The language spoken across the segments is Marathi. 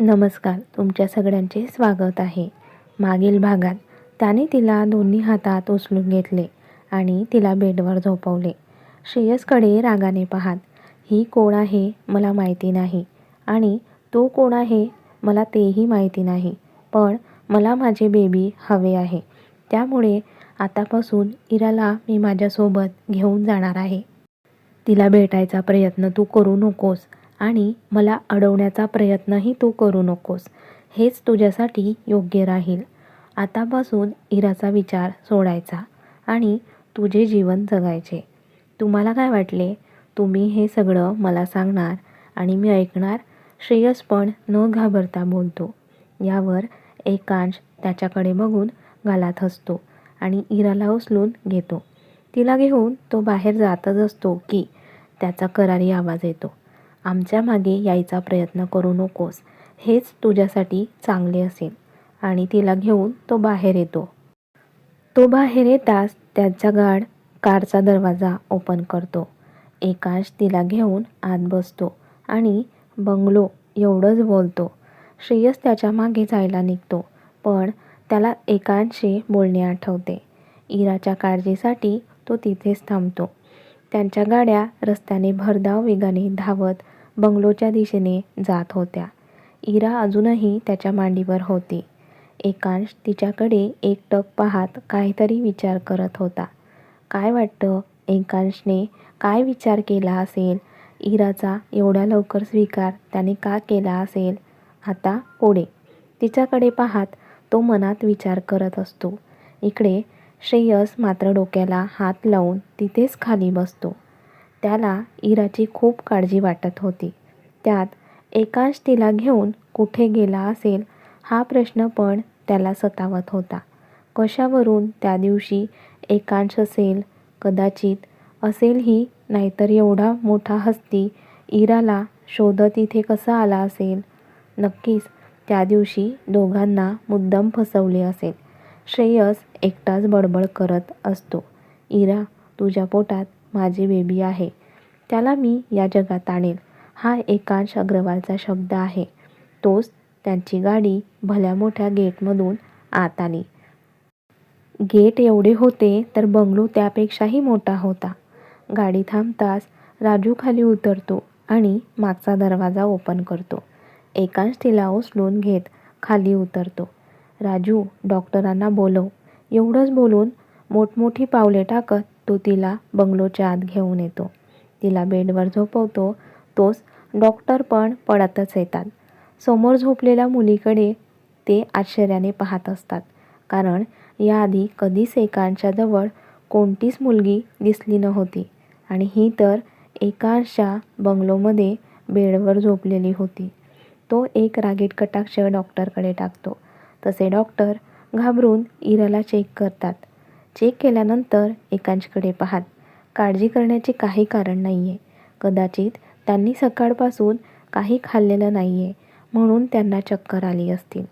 नमस्कार. तुमच्या सगळ्यांचे स्वागत आहे. मागील भागात त्याने तिला दोन्ही हातात उचलून घेतले आणि तिला बेडवर झोपवले. श्रेयसकडे रागाने पाहत, "ही कोण आहे मला माहिती नाही आणि तो कोण आहे मला तेही माहिती नाही. पण मला माझे बेबी हवे आहे. त्यामुळे आतापासून इराला मी माझ्यासोबत घेऊन जाणार आहे. तिला भेटायचा प्रयत्न तू करू नकोस आणि मला अडवण्याचा प्रयत्नही तू करू नकोस. हेच तुझ्यासाठी योग्य राहील. आतापासून इराचा विचार सोडायचा आणि तुझे जीवन जगायचे. तुम्हाला काय वाटले? तुम्ही हे सगळं मला सांगणार आणि मी ऐकणार?" श्रेयस पण न घाबरता बोलतो. यावर एकांश त्याच्याकडे बघून गालात हसतो आणि इराला उचलून घेतो. तिला घेऊन तो बाहेर जातच असतो की त्याचा करारी आवाज येतो, "आमच्या मागे यायचा प्रयत्न करू नकोस. हेच तुझ्यासाठी चांगले असेल." आणि तिला घेऊन तो बाहेर येतो. तो बाहेर येताच त्याचा गार्ड कारचा दरवाजा ओपन करतो. एकांश तिला घेऊन आत बसतो आणि बंगलो एवढंच बोलतो. श्रेयस त्याच्या मागे जायला निघतो, पण त्याला एकांशचे बोलणे आठवते. इराच्या काळजीसाठी तो तिथेच थांबतो. त्यांच्या गाड्या रस्त्याने भरधाव वेगाने धावत बंगलोच्या दिशेने जात होत्या. इरा अजूनही त्याच्या मांडीवर होती. एकांश तिच्याकडे एकटक पाहत काहीतरी विचार करत होता. काय वाटतं, एकांशने काय विचार केला असेल? इराचा एवढ्या लवकर स्वीकार त्याने का केला असेल? आता पुढे. तिच्याकडे पाहत तो मनात विचार करत असतो. इकडे श्रेयस मात्र डोक्याला हात लावून तिथेच खाली बसतो. त्याला इराची खूप काळजी वाटत होती. त्यात एकांश तिला घेऊन कुठे गेला असेल हा प्रश्न पण त्याला सतावत होता. कशावरून त्या दिवशी एकांश असेल, कदाचित असेलही, नाहीतर एवढा मोठा हत्ती इराला शोधत इथे कसा आला असेल? नक्कीच त्या दिवशी दोघांना मुद्दाम फसवले असेल. श्रेयस एकटाच बडबड करत असतो, "इरा, तुझ्या पोटात माझी बेबी आहे. त्याला मी या जगात आणेल." हा एकांश अग्रवालचा शब्द आहे. तोच त्यांची गाडी भल्या मोठ्या गेटमधून आत आली. गेट एवढे होते तर बंगलो त्यापेक्षाही मोठा होता. गाडी थांबताच राजू खाली उतरतो आणि मागचा दरवाजा ओपन करतो. एकांश तिला उचलून घेत खाली उतरतो. "राजू, डॉक्टरांना बोलव." एवढंच बोलून मोठमोठी पावले टाकत तो तिला बंगलोच्या आत घेऊन येतो. तिला बेडवर झोपवतो. तोच डॉक्टर पण पळतच येतात. समोर झोपलेल्या मुलीकडे ते आश्चर्याने पाहत असतात, कारण याआधी कधीच एकांशच्याजवळ कोणतीच मुलगी दिसली नव्हती आणि ही तर एकांशच्या बंगलोमध्ये बेडवर झोपलेली होती. तो एक रागीट कटाक्ष डॉक्टरकडे टाकतो. तसे डॉक्टर घाबरून इराला चेक करतात. चेक केल्यानंतर एकांशकडे पाहत, "काळजी करण्याचे काही कारण नाही आहे. कदाचित त्यांनी सकाळपासून काही खाल्लेलं नाही आहे म्हणून त्यांना चक्कर आली असतील.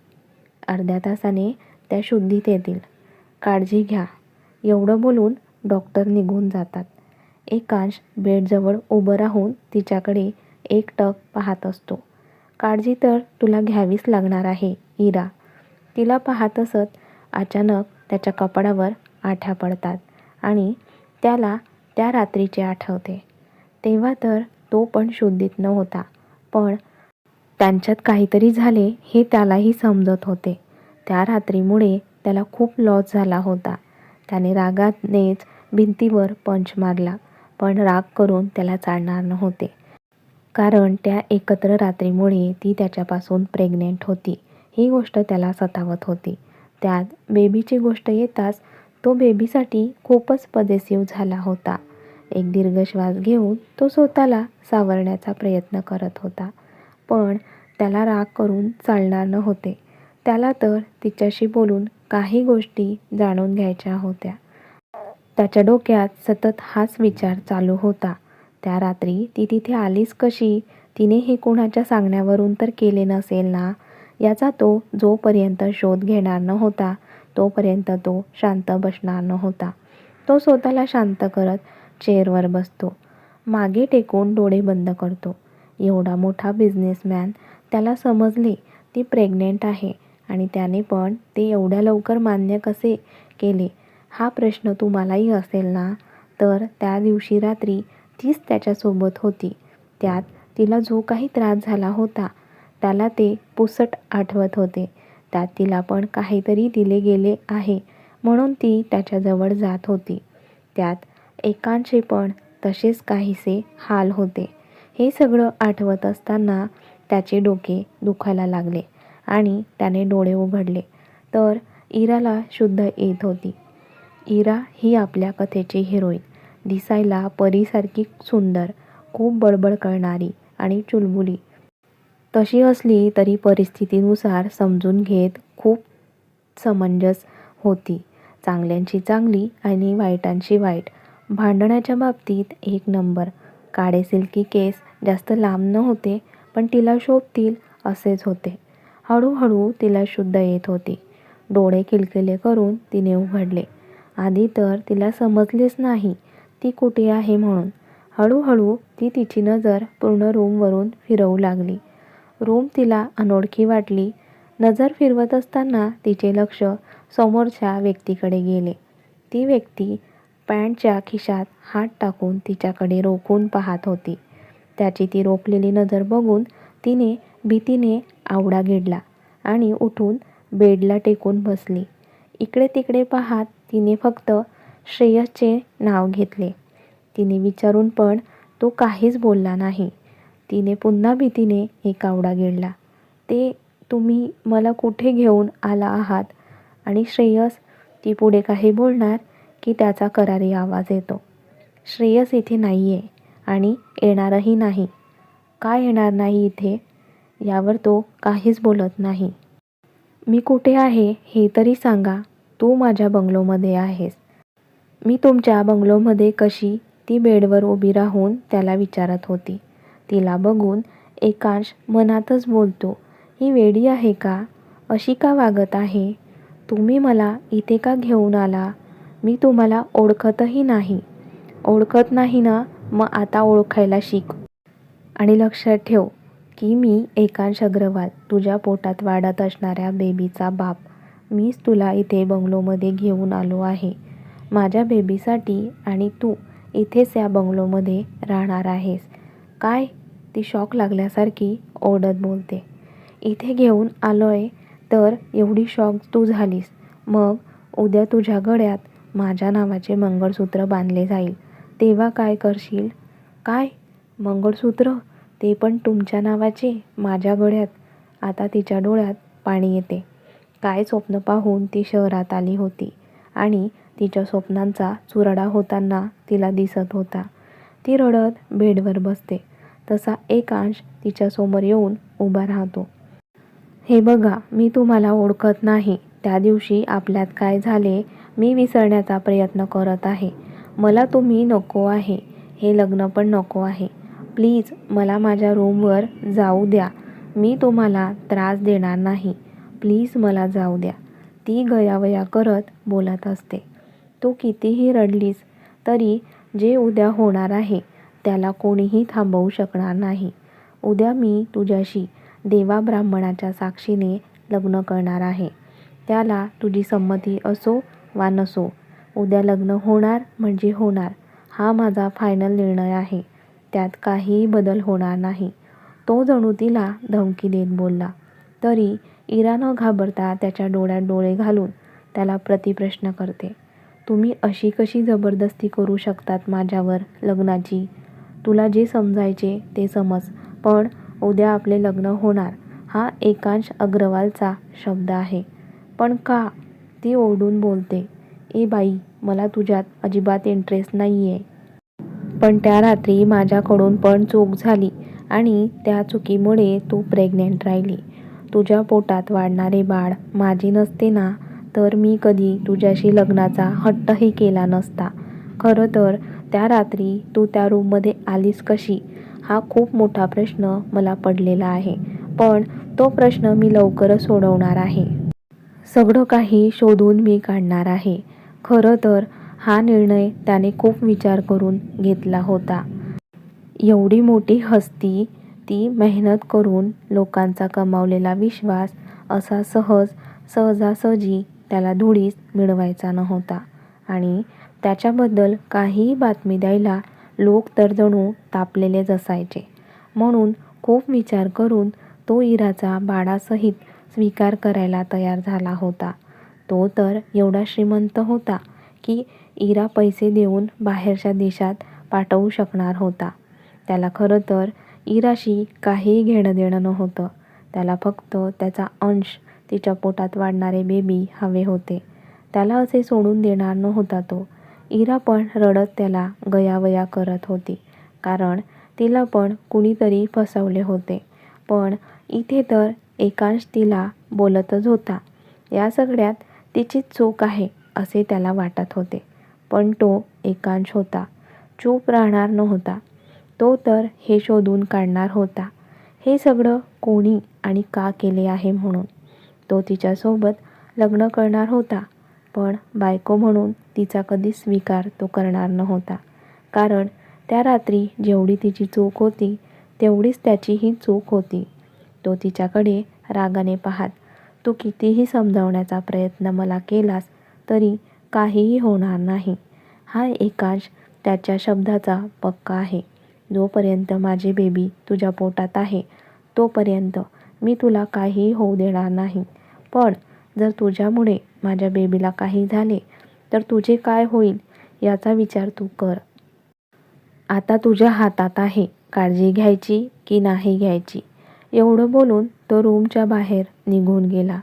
अर्ध्या तासाने त्या शुद्धीत येतील. काळजी घ्या." एवढं बोलून डॉक्टर निघून जातात. एकांश बेडजवळ उभं राहून तिच्याकडे एकटक पाहत असतो. "काळजी तर तुला घ्यावीच लागणार आहे इरा." तिला पाहत असत अचानक त्याच्या कपाळावर आठ्या पडतात आणि त्याला त्या रात्रीचे आठवते. तेव्हा तर तो पण शुद्धीत नव्हता, पण त्यांच्यात काहीतरी झाले हे त्यालाही समजत होते. त्या रात्रीमुळे त्याला खूप लॉस झाला होता. त्याने रागानेच भिंतीवर पंच मारला, पण राग करून त्याला चालणार नव्हते. कारण त्या एकत्र रात्रीमुळे ती त्याच्यापासून प्रेग्नेंट होती. ही गोष्ट त्याला सतावत होती. त्यात बेबीची गोष्ट येताच तो बेबीसाठी खूपच पजेसिव्ह झाला होता. एक दीर्घ श्वास घेऊन तो स्वतःला सावरण्याचा प्रयत्न करत होता. पण त्याला राग करून चालणार नव्हते. त्याला तर तिच्याशी बोलून काही गोष्टी जाणून घ्यायच्या होत्या. त्याच्या डोक्यात सतत हाच विचार चालू होता. त्या रात्री ती तिथे आलीच कशी? तिने हे कोणाच्या सांगण्यावरून तर केले नसेल ना? याचा तो जोपर्यंत शोध घेणार नव्हता तोपर्यंत तो शांत बसणार नव्हता. तो स्वतःला शांत करत चेअरवर बसतो. मागे टेकून डोळे बंद करतो. एवढा मोठा बिझनेसमॅन त्याला समजले ती प्रेग्नेंट आहे आणि त्याने पण ते एवढ्या लवकर मान्य कसे केले हा प्रश्न तुम्हालाही असेल ना. तर त्या दिवशी रात्री तीच त्याच्यासोबत होती. त्यात तिला जो काही त्रास झाला होता त्याला ते पुसट आठवत होते. त्यात तिला पण काहीतरी दिले गेले आहे म्हणून ती त्याच्याजवळ जात होती. त्यात एकांचे पण तसेच काहीसे हाल होते. हे सगळं आठवत असताना त्याचे डोके दुखायला लागले आणि त्याने डोळे उघडले तर इराला शुद्ध येत होती. इरा ही आपल्या कथेची हिरोईन. दिसायला परीसारखी सुंदर, खूप बडबड करणारी आणि चुलबुली. तशी असली तरी परिस्थितीनुसार समजून घेत खूप समंजस होती. चांगल्यांची चांगली आणि वाईटांची वाईट. भांडण्याच्या बाबतीत एक नंबर. काळे सिल्की केस जास्त लांब न होते पण तिला शोभतील असेच होते. हळूहळू तिला शुद्ध येत होती. डोळे किलकिले करून तिने उघडले. आधी तर तिला समजलेच नाही ती कुठे आहे म्हणून. हळूहळू ती तिची नजर पूर्ण रूमवरून फिरवू लागली. रूम तिला अनोळखी वाटली. नजर फिरवत असताना तिचे लक्ष समोरच्या व्यक्तीकडे गेले. ती व्यक्ती पॅन्टच्या खिशात हात टाकून तिच्याकडे रोखून पाहत होती. त्याची ती रोखलेली नजर बघून तिने भीतीने आवडा गिळला आणि उठून बेडला टेकून बसली. इकडे तिकडे पाहत तिने फक्त श्रेयसचे नाव घेतले. तिने विचारून पण तो काहीच बोलला नाही. तिने पुन्हा भीतीने एक आवडा गिळला. ते तुम्ही मला कुठे घेऊन आला आहात? आणि श्रेयस, ती पुढे काही बोलणार की त्याचा करारी आवाज येतो. श्रेयस इथे नाहीये आणि येणारही नाही. काय येणार नाही इथे? यावर तो काहीच बोलत नाही. मी कुठे आहे हे तरी सांगा. तू माझ्या बंगलोमध्ये आहेस. मी तुमच्या बंगलोमध्ये कशी? ती बेडवर उभी राहून त्याला विचारत होती. तिला बघून एकांश मनातच बोलतो, ही वेडी आहे का? अशी का वागत आहे? तुम्ही मला इथे का घेऊन आला? मी तुम्हाला ओळखतही नाही. ओळखत नाही ना? मग आता ओळखायला शिक. आणि लक्षात ठेव की मी एकांश अग्रवाल, तुझ्या पोटात वाढत असणाऱ्या बेबीचा बाप. मीच तुला इथे बंगलोमध्ये घेऊन आलो आहे माझ्या बेबीसाठी आणि तू इथेच या बंगलोमध्ये राहणार आहेस. काय? ती शॉक लागल्यासारखी ओरडत बोलते. इथे घेऊन आलोय तर एवढी शॉक तू झालीस. मग उद्या तुझ्या गळ्यात माझ्या नावाचे मंगळसूत्र बांधले जाईल तेव्हा काय करशील? काय? मंगळसूत्र? ते पण तुमच्या नावाचे माझ्या गळ्यात? आता तिच्या डोळ्यात पाणी येते. काय स्वप्न पाहून ती शहरात आली होती आणि तिच्या स्वप्नांचा चुराडा होताना तिला दिसत होता. ती रडत बेडवर बसते तसा एकांश तिच्यासमोर येऊन उभा राहतो. हे बघा, मी तुम्हाला ओळखत नाही. त्या दिवशी आपल्यात काय झाले मी विसरण्याचा प्रयत्न करत आहे. मला तुम्ही नको आहे. हे लग्न पण नको आहे. प्लीज मला माझ्या रूमवर जाऊ द्या. मी तुम्हाला त्रास देणार नाही. प्लीज मला जाऊ द्या. ती गयावया करत बोलत असते. तू कितीही रडलीस तरी जे उद्या होणार आहे त्याला कोणीही थांबवू शकणार नाही. उद्या मी तुझ्याशी देवा ब्राह्मणाच्या साक्षीने लग्न करणार आहे. त्याला तुझी संमती असो वा नसो, उद्या लग्न होणार म्हणजे होणार. हा माझा फायनल निर्णय आहे. त्यात काहीही बदल होणार नाही. तो जणू तिला धमकी देत बोलला. तरी इरा न घाबरता त्याच्या डोळ्यात डोळे घालून त्याला प्रतिप्रश्न करते. तुम्ही अशी कशी जबरदस्ती करू शकतात माझ्यावर लग्नाची? तुला जे समजायचे ते समज, पण उद्या आपले लग्न होणार हा एकांश अग्रवालचा शब्द आहे. पण का? ती ओरडून बोलते. ए बाई, मला तुझ्यात अजिबात इंटरेस्ट नाही आहे. पण त्या रात्री माझ्याकडून पण चूक झाली आणि त्या चुकीमुळे तू प्रेग्नेंट राहिली. तुझ्या पोटात वाढणारे बाळ माझे नसते ना तर मी कधी तुझ्याशी लग्नाचा हट्टही केला नसता. खरं तर त्या रात्री तू त्या रूममध्ये आलीस कशी हा खूप मोठा प्रश्न मला पडलेला आहे. पण तो प्रश्न मी लवकरच सोडवणार आहे. सगळं काही शोधून मी काढणार आहे. खरं तर हा निर्णय त्याने खूप विचार करून घेतला होता. एवढी मोठी हस्ती ती मेहनत करून लोकांचा कमावलेला विश्वास असा सहजासहजी त्याला धुळीस मिळवायचा नव्हता आणि त्याच्याबद्दल काहीही बातमी द्यायला लोक तर जणू तापलेलेच असायचे. म्हणून खूप विचार करून तो इराचा बाळासहित स्वीकार करायला तयार झाला होता. तो तर एवढा श्रीमंत होता की इरा पैसे देऊन बाहेरच्या देशात पाठवू शकणार होता. त्याला खरं तर इराशी काहीही घेणं देणं नव्हतं. त्याला फक्त त्याचा अंश, तिच्या पोटात वाढणारे बेबी हवे होते. त्याला असे सोडून देणार नव्हता तो. इरा पण रडत त्याला गयावया करत होती, कारण तिला पण कुणीतरी फसवले होते. पण इथे तर एकांश तिला बोलतच होता. या सगळ्यात तिचीच चूक आहे असे त्याला वाटत होते. पण तो एकांश होता, चूप राहणार नव्हता. तो तर हे शोधून काढणार होता, हे सगळं कोणी आणि का केले आहे म्हणून. तो तिच्यासोबत लग्न करणार होता, पण बायको म्हणून तिचा कधीच स्वीकार तो करणार नव्हता. कारण त्या रात्री जेवढी तिची चूक होती, तेवढीच त्याचीही चूक होती. तो तिच्याकडे रागाने पाहत, तू कितीही समजावण्याचा प्रयत्न मला केलास तरी काहीही होणार नाही. हा एकांश त्याच्या शब्दाचा पक्का आहे. जोपर्यंत माझे बेबी तुझ्या पोटात आहे, तोपर्यंत मी तुला काहीही होऊ देणार नाही. पण जर तुझ्यामुळे माझ्या बेबीला काही झाले तर तुझे काय होईल याचा विचार तू कर. आता तुझ्या हातात आहे काळजी घ्यायची की नाही घ्यायची. एवढं बोलून तो रूमच्या बाहेर निघून गेला.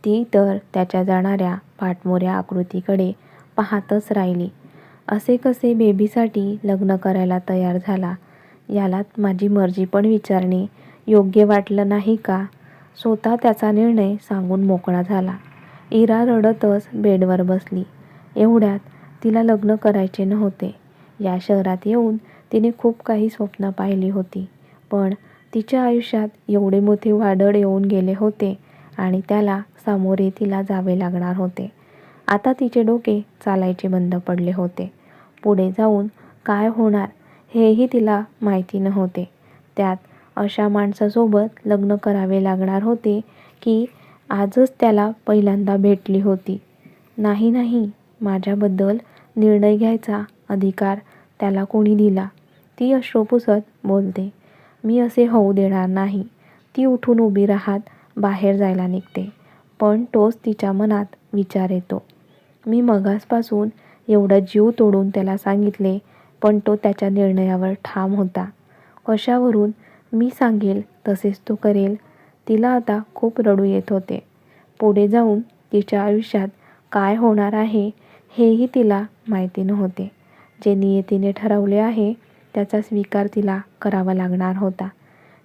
ती तर त्याच्या जाणाऱ्या पाठमोऱ्या आकृतीकडे पाहतच राहिली. असे कसे बेबीसाठी लग्न करायला तयार झाला, यालात माझी मर्जी पण विचारणे योग्य वाटलं नाही का? स्वतः त्याचा निर्णय सांगून मोकळा झाला. इरा रडतच बेडवर बसली. एवढ्यात तिला लग्न करायचे नव्हते. या शहरात येऊन तिने खूप काही स्वप्न पाहिली होती, पण तिच्या आयुष्यात एवढे मोठे वादळ येऊन गेले होते आणि त्याला सामोरे तिला जावे लागणार होते. आता तिचे डोके चालायचे बंद पडले होते. पुढे जाऊन काय होणार हेही तिला माहिती नव्हते. त्यात अशा माणसासोबत लग्न करावे लागणार होते की आजच त्याला पहिल्यांदा भेटली होती. नाही नाही, माझ्याबद्दल निर्णय घ्यायचा अधिकार त्याला कोणी दिला? ती अश्रू पुसत बोलते. मी असे होऊ देणार नाही. ती उठून उभी राहत बाहेर जायला निघते, पण तोच तिच्या मनात विचार येतो. मी मगासपासून एवढा जीव तोडून त्याला सांगितले, पण तो त्याच्या निर्णयावर ठाम होता. कशावरून? मी सांगेल तसेच तो करेल. तिला आता खूप रडू येत होते. पुढे जाऊन तिच्या आयुष्यात काय होणार आहे हेही तिला माहिती नव्हते. जे नियतीने ठरवले आहे त्याचा स्वीकार तिला करावा लागणार होता.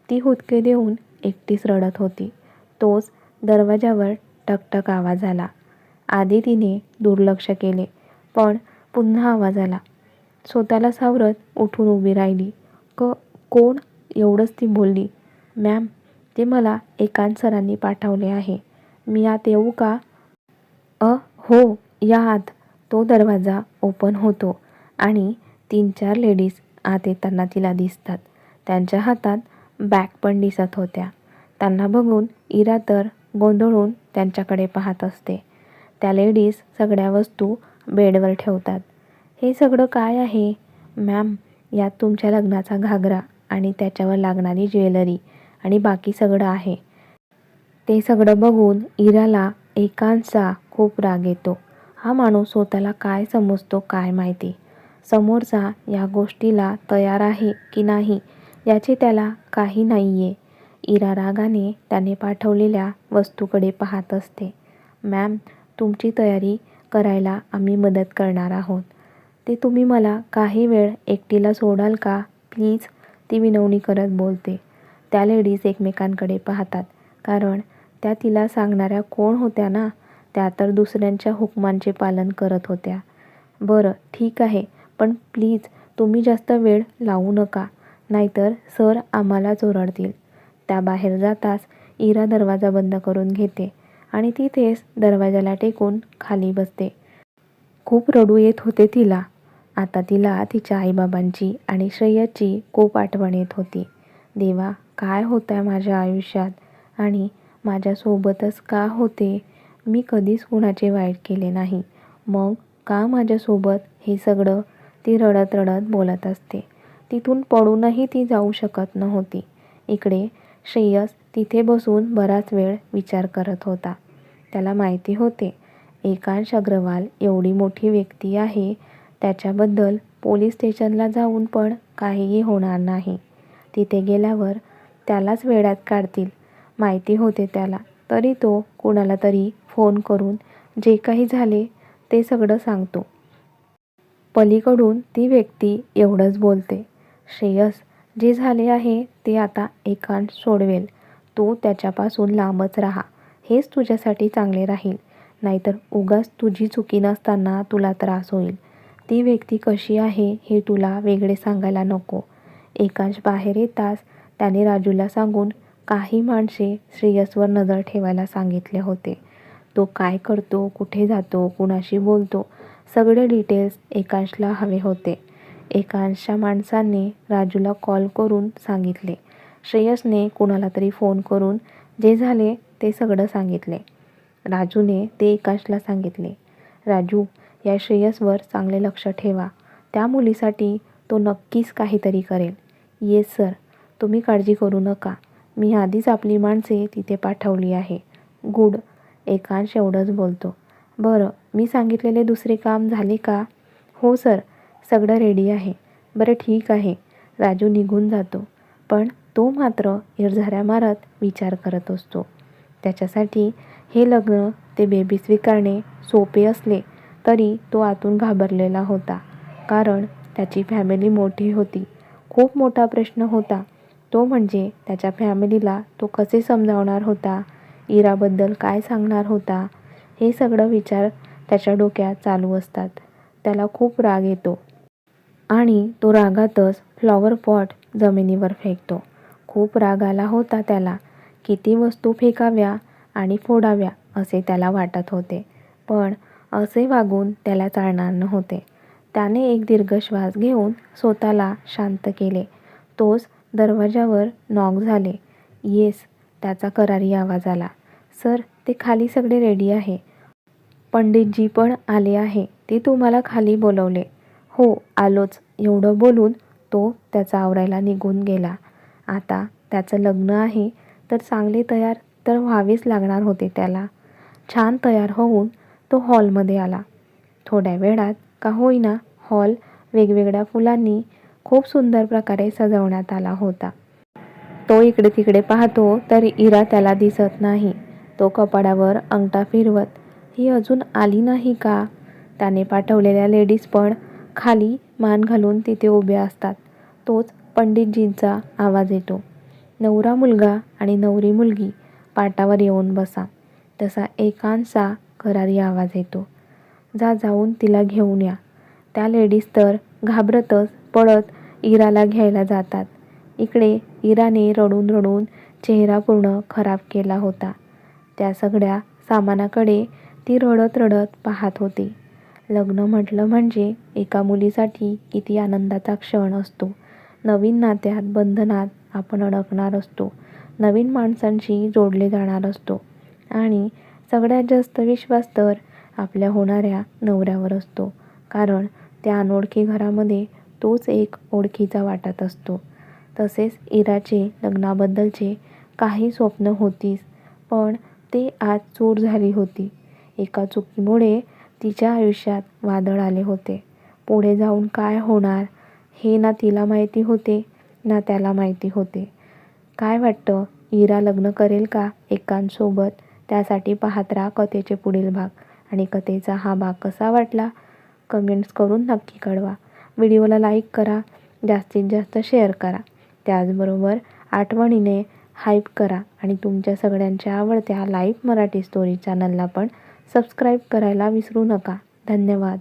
ती हुदके देऊन एकटीच रडत होती. तोच दरवाजावर टकटक आवाज आला. आधी तिने दुर्लक्ष केले, पण पुन्हा आवाज आला. स्वतःला सावरत उठून उभी राहिली. कोण? एवढंच ती बोलली. मॅम, ते मला एकांत सरांनी पाठवले आहे. मी आत येऊ का? हो, या आत. तो दरवाजा ओपन होतो आणि 3-4 लेडीज आत येताना तिला दिसतात. त्यांच्या हातात बॅग पण दिसत होत्या. त्यांना बघून इरा तर गोंधळून त्यांच्याकडे पाहत असते. त्या लेडीज सगळ्या वस्तू बेडवर ठेवतात. हे सगळं काय आहे? मॅम, यात तुमच्या लग्नाचा घागरा आणि त्याच्यावर लागणारी ज्वेलरी आणि बाकी सगळं आहे. ते सगळं बघून इराला एकांतचा खूप राग येतो. हा माणूस स्वतःला काय समजतो काय माहिती. समोरचा या गोष्टीला तयार आहे की नाही याचे त्याला काही नाहीये. इरा रागाने त्याने पाठवलेल्या वस्तूकडे पाहत असते. मॅम, तुमची तयारी करायला आम्ही मदत करणार आहोत. ते तुम्ही मला काही वेळ एकटीला सोडाल का प्लीज? ती विनवणी करत बोलते. त्या लेडीज एकमेकांकडे पाहतात, कारण त्या तिला सांगणाऱ्या कोण होत्या ना? त्या तर दुसऱ्यांच्या हुकमांचे पालन करत होत्या. बरं ठीक आहे, पण प्लीज तुम्ही जास्त वेळ लावू नका, नाहीतर सर आम्हालाच ओरडतील. त्या बाहेर जाताच इरा दरवाजा बंद करून घेते आणि तिथेच दरवाजाला टेकून खाली बसते. खूप रडू येत होते तिला. आता तिला तिच्या आईबाबांची आणि श्रेयसची खूप आठवण येत होती. देवा, काय होतं आहे माझ्या आयुष्यात आणि माझ्यासोबतच का होते? मी कधीच कुणाचे वाईट केले नाही. मग का माझ्यासोबत हे सगळं? ती रडत रडत बोलत असते. तिथून पळूनही ती जाऊ शकत नव्हती. इकडे श्रेयस तिथे बसून बराच वेळ विचार करत होता. त्याला माहिती होते एकांश अग्रवाल एवढी मोठी व्यक्ती आहे, त्याच्याबद्दल पोलीस स्टेशनला जाऊन पण काहीही होणार नाही. तिथे गेल्यावर त्यालाच वेड्यात काढतील माहिती होते त्याला. तरी तो कुणाला तरी फोन करून जे काही झाले ते सगळं सांगतो. पलीकडून ती व्यक्ती एवढंच बोलते, श्रेयस, जे झाले आहे ते आता एकांश सोडवेल. तू त्याच्यापासून लांबच राहा. हेच तुझ्यासाठी चांगले राहील. नाहीतर उगाच तुझी चुकी नसताना तुला त्रास होईल. ती व्यक्ती कशी आहे हे तुला वेगळे सांगायला नको. एकांश बाहेर येताच त्याने राजूला सांगून काही माणसे श्रेयसवर नजर ठेवायला सांगितले होते. तो काय करतो, कुठे जातो, कुणाशी बोलतो, सगळे डिटेल्स एकांशला हवे होते. एकांशच्या माणसांनी राजूला कॉल करून सांगितले. श्रेयसने कुणाला तरी फोन करून जे झाले ते सगळं सांगितले. राजूने ते एकांशला सांगितले, राजू, या श्रेयसवर चांगले लक्ष ठेवा. त्या मुलीसाठी तो नक्कीच काहीतरी करेल. येस सर, तुम्ही काळजी करू नका. मी आधीच आपली माणसे तिथे पाठवली आहे. गुड. एकांश एवढंच बोलतो. बरं, मी सांगितलेले दुसरे काम झाले का? हो सर, सगळं रेडी आहे. बरं ठीक आहे. राजू निघून जातो. पण तो मात्र इरझाऱ्या मारत विचार करत असतो. त्याच्यासाठी हे लग्न, ते बेबी स्वीकारणे सोपे असले तरी तो आतून घाबरलेला होता. कारण त्याची फॅमिली मोठी होती. खूप मोठा प्रश्न होता तो म्हणजे त्याच्या फॅमिलीला तो कसे समजावणार होता, इराबद्दल काय सांगणार होता. हे सगळं विचार त्याच्या डोक्यात चालू असतात. त्याला खूप राग येतो आणि तो रागातच फ्लॉवर पॉट जमिनीवर फेकतो. खूप राग आला होता त्याला. किती वस्तू फेकाव्या आणि फोडाव्या असे त्याला वाटत होते. पण असे वागून त्याला चालणार नव्हते. त्याने एक दीर्घ श्वास घेऊन स्वतःला शांत केले. तोच दरवाजावर नॉक झाले. येस, त्याचा करारी आवाज आला. सर, ते खाली सगळे रेडी आहे. पंडितजी पण आले आहे. ते तुम्हाला खाली बोलवले. हो, आलोच. एवढं बोलून तो त्याचा आवरायला निघून गेला. आता त्याचं लग्न आहे तर चांगले तयार तर व्हावेच लागणार होते त्याला. छान तयार होऊन तो हॉलमध्ये आला. थोड्या वेळात का होईना हॉल वेगवेगळ्या फुलांनी खूप सुंदर प्रकारे सजवण्यात आला होता. तो इकडे तिकडे पाहतो तर इरा त्याला दिसत नाही. तो कपाडावर अंगठा फिरवत, ही अजून आली नाही का? त्याने पाठवलेल्या लेडीज पण खाली मान घालून तिथे उभ्या असतात. तोच पंडितजींचा आवाज येतो, नवरा मुलगा आणि नवरी मुलगी पाटावर येऊन बसा. तसा एकांशचा करारी आवाज येतो, जा जाऊन तिला घेऊन या. त्या लेडीज तर घाबरतच पळत इराला घ्यायला जातात. इकडे इराने रडून रडून चेहरा पूर्ण खराब केला होता. त्या सगळ्या सामानाकडे ती रडत रडत पाहत होती. लग्न म्हटलं म्हणजे एका मुलीसाठी किती आनंदाचा क्षण असतो. नवीन नात्यात, बंधनात आपण अडकणार असतो. नवीन माणसांशी जोडले जाणार असतो. आणि सगळ्यात जास्त विश्वास तर आपल्या होणाऱ्या नवऱ्यावर असतो. कारण त्या अनोळखी घरामध्ये तोच एक ओळखीचा वाटत असतो. तसेच इराचे लग्नाबद्दलचे काही स्वप्न होतीच, पण ते आज चूर झाली होती. एका चुकीमुळे तिच्या आयुष्यात वादळ आले होते. पुढे जाऊन काय होणार हे ना तिला माहिती होते ना त्याला माहिती होते. काय वाटतं, इरा लग्न करेल का एकांसोबत? त्यासाठी पाहत राहा कथेचे पुढील भाग. आणि कथेचा हा भाग कसा वाटला कमेंट्स करून नक्की कळवा. व्हिडिओला लाईक करा, जास्तीत जास्त शेअर करा. त्याचबरोबर आठवणीने हाईप करा आणि तुमच्या सगळ्यांच्या आवडत्या लाईव्ह मराठी स्टोरी चॅनलला पण सबस्क्राईब करायला विसरू नका. धन्यवाद.